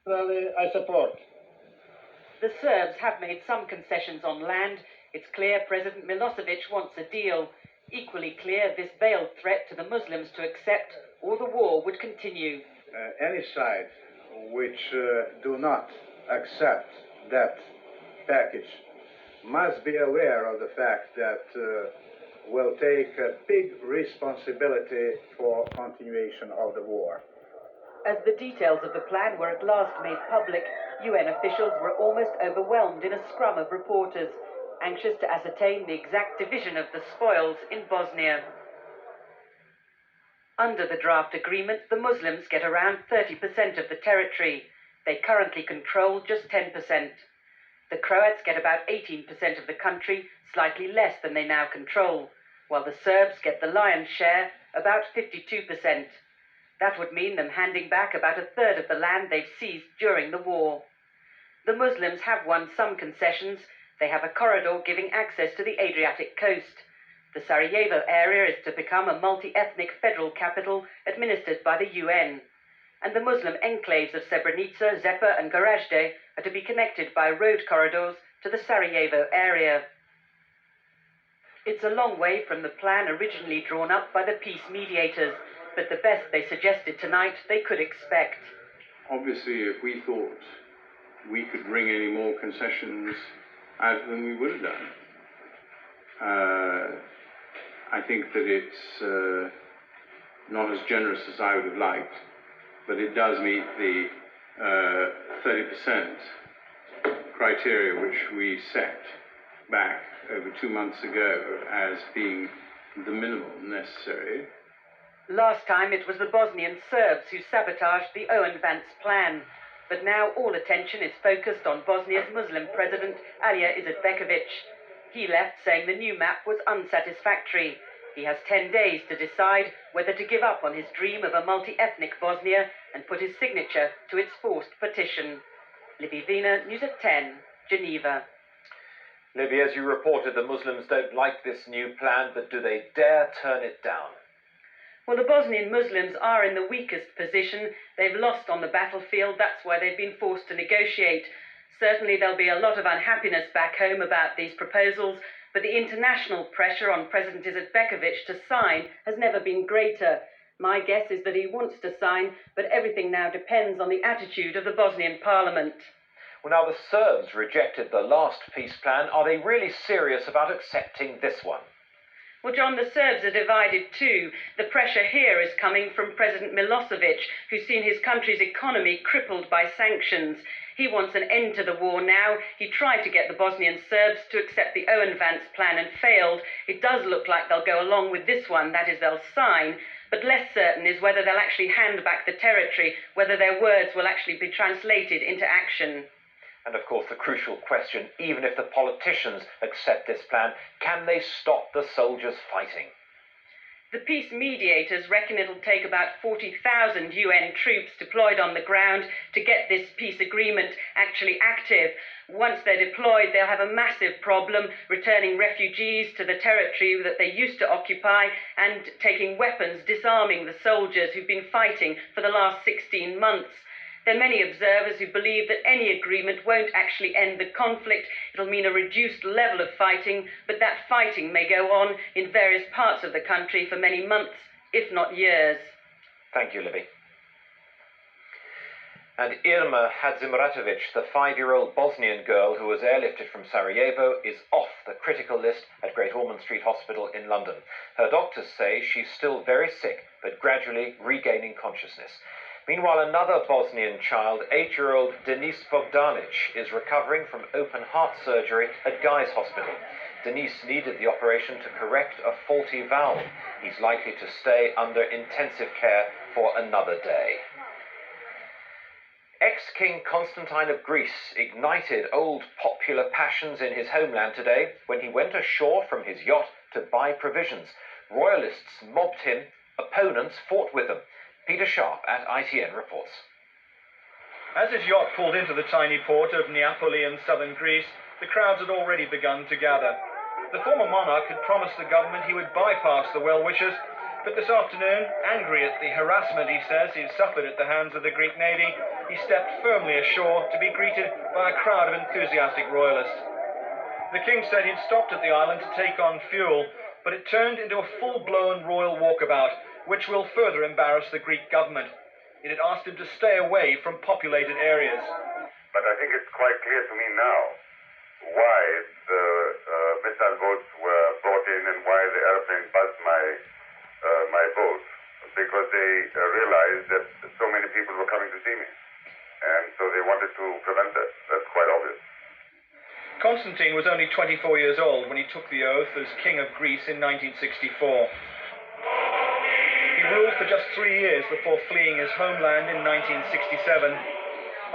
I support. The Serbs have made some concessions on land. It's clear President Milosevic wants a deal. Equally clear, this veiled threat to the Muslims to accept, or the war would continue. Any side which do not accept that package must be aware of the fact that will take a big responsibility for continuation of the war. As the details of the plan were at last made public, UN officials were almost overwhelmed in a scrum of reporters, anxious to ascertain the exact division of the spoils in Bosnia. Under the draft agreement, the Muslims get around 30% of the territory. They currently control just 10%. The Croats get about 18% of the country, slightly less than they now control, while the Serbs get the lion's share, about 52%. That would mean them handing back about a third of the land they've seized during the war. The Muslims have won some concessions. They have a corridor giving access to the Adriatic coast. The Sarajevo area is to become a multi-ethnic federal capital administered by the UN. And the Muslim enclaves of Srebrenica, Zepa and Gorazde are to be connected by road corridors to the Sarajevo area. It's a long way from the plan originally drawn up by the peace mediators, but the best they suggested tonight they could expect. Obviously, if we thought we could wring any more concessions out of them, we would have done. I think that it's not as generous as I would have liked, but it does meet the 30% criteria which we set back over 2 months ago as being the minimum necessary. Last time it was the Bosnian Serbs who sabotaged the Owen-Vance plan, but now all attention is focused on Bosnia's Muslim president, Alija Izetbegovic. He left saying the new map was unsatisfactory. He has 10 days to decide whether to give up on his dream of a multi-ethnic Bosnia and put his signature to its forced partition. Libby Wiener, News at 10, Geneva. Libby, as you reported, the Muslims don't like this new plan, but do they dare turn it down? Well, the Bosnian Muslims are in the weakest position. They've lost on the battlefield. That's why they've been forced to negotiate. Certainly there'll be a lot of unhappiness back home about these proposals, but the international pressure on President Izetbegovic to sign has never been greater. My guess is that he wants to sign, but everything now depends on the attitude of the Bosnian parliament. Well, now the Serbs rejected the last peace plan. Are they really serious about accepting this one? Well, John, the Serbs are divided too. The pressure here is coming from President Milosevic, who's seen his country's economy crippled by sanctions. He wants an end to the war now. He tried to get the Bosnian Serbs to accept the Owen-Vance plan and failed. It does look like they'll go along with this one, that is, they'll sign. But less certain is whether they'll actually hand back the territory, whether their words will actually be translated into action. And of course, the crucial question, even if the politicians accept this plan, can they stop the soldiers fighting? The peace mediators reckon it'll take about 40,000 UN troops deployed on the ground to get this peace agreement actually active. Once they're deployed, they'll have a massive problem returning refugees to the territory that they used to occupy and taking weapons, disarming the soldiers who've been fighting for the last 16 months. There are many observers who believe that any agreement won't actually end the conflict. It'll mean a reduced level of fighting, but that fighting may go on in various parts of the country for many months, if not years. Thank you, Libby. And Irma Hadzimratovic, the 5-year-old Bosnian girl who was airlifted from Sarajevo, is off the critical list at Great Ormond Street Hospital in London. Her doctors say she's still very sick, but gradually regaining consciousness. Meanwhile, another Bosnian child, 8-year-old Denis Bogdanic, is recovering from open heart surgery at Guy's Hospital. Denis needed the operation to correct a faulty valve. He's likely to stay under intensive care for another day. Ex-King Constantine of Greece ignited old popular passions in his homeland today when he went ashore from his yacht to buy provisions. Royalists mobbed him, opponents fought with them. Peter Sharp at ITN reports. As his yacht pulled into the tiny port of Neapoli in southern Greece, the crowds had already begun to gather. The former monarch had promised the government he would bypass the well-wishers But this afternoon, angry at the harassment he says he's suffered at the hands of the Greek Navy, he stepped firmly ashore to be greeted by a crowd of enthusiastic royalists. The king said he'd stopped at the island to take on fuel, but it turned into a full-blown royal walkabout, which will further embarrass the Greek government. It had asked him to stay away from populated areas. But I think it's quite clear to me now why the missile boats were brought in and why the airplane buzzed my boat, because they realized that so many people were coming to see me, and so they wanted to prevent that. That's quite obvious. Constantine was only 24 years old when he took the oath as King of Greece in 1964. He ruled for just 3 years before fleeing his homeland in 1967.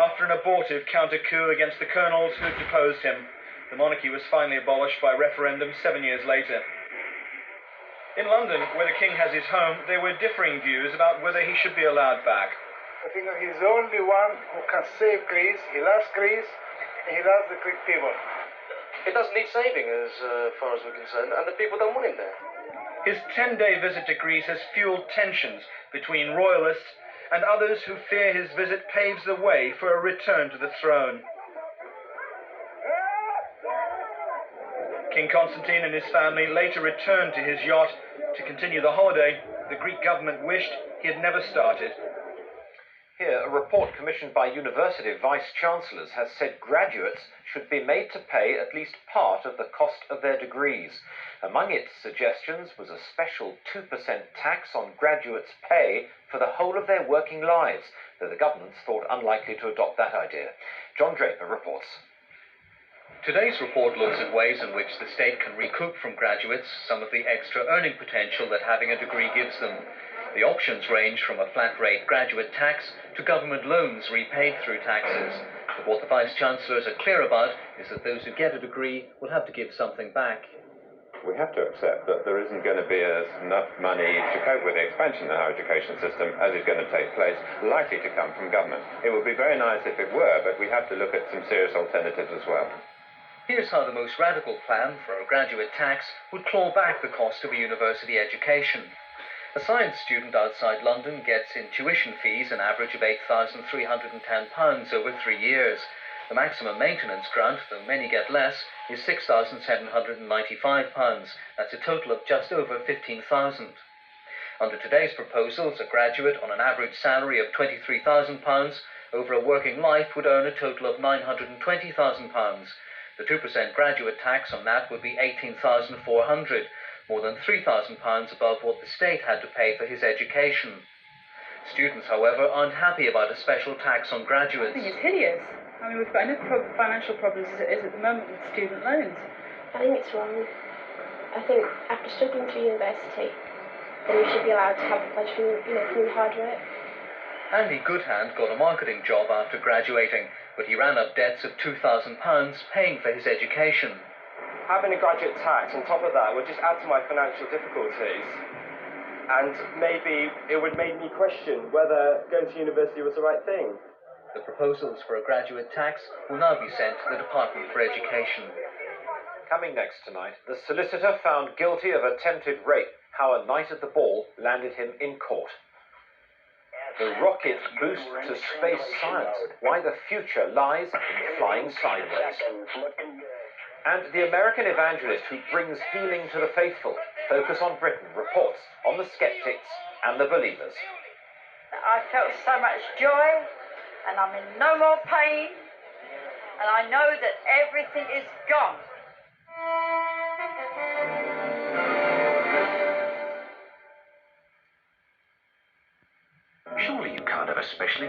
After an abortive counter-coup against the colonels who had deposed him, the monarchy was finally abolished by referendum 7 years later. In London, where the king has his home, there were differing views about whether he should be allowed back. I think he's the only one who can save Greece. He loves Greece, and he loves the Greek people. It doesn't need saving as far as we're concerned, and the people don't want him there. His 10-day visit to Greece has fueled tensions between royalists and others who fear his visit paves the way for a return to the throne. King Constantine and his family later returned to his yacht to continue the holiday the Greek government wished he had never started. Here, a report commissioned by university vice-chancellors has said graduates should be made to pay at least part of the cost of their degrees. Among its suggestions was a special 2% tax on graduates' pay for the whole of their working lives, though the governments thought unlikely to adopt that idea. John Draper reports. Today's report looks at ways in which the state can recoup from graduates some of the extra earning potential that having a degree gives them. The options range from a flat-rate graduate tax to government loans repaid through taxes. But what the vice-chancellors are clear about is that those who get a degree will have to give something back. We have to accept that there isn't going to be enough money to cope with the expansion of our education system as is going to take place, likely to come from government. It would be very nice if it were, but we have to look at some serious alternatives as well. Here's how the most radical plan for a graduate tax would claw back the cost of a university education. A science student outside London gets in tuition fees an average of £8,310 over 3 years. The maximum maintenance grant, though many get less, is £6,795. That's a total of just over £15,000. Under today's proposals, a graduate on an average salary of £23,000 over a working life would earn a total of £920,000. The 2% graduate tax on that would be £18,400, more than £3,000 above what the state had to pay for his education. Students, however, aren't happy about a special tax on graduates. I think it's hideous. I mean, we've got enough financial problems as it is at the moment with student loans. I think it's wrong. I think after studying through university, then you should be allowed to have the pleasure from your hard work. Andy Goodhand got a marketing job after graduating, but he ran up debts of £2,000 paying for his education. Having a graduate tax on top of that would just add to my financial difficulties, and maybe it would make me question whether going to university was the right thing. The proposals for a graduate tax will now be sent to the Department for Education. Coming next tonight, the solicitor found guilty of attempted rape, how a night at the ball landed him in court. The rocket boost to space science, why the future lies in flying sideways. And the American evangelist who brings healing to the faithful, Focus on Britain, reports on the skeptics and the believers. I felt so much joy, and I'm in no more pain, and I know that everything is gone. Surely you can't have a special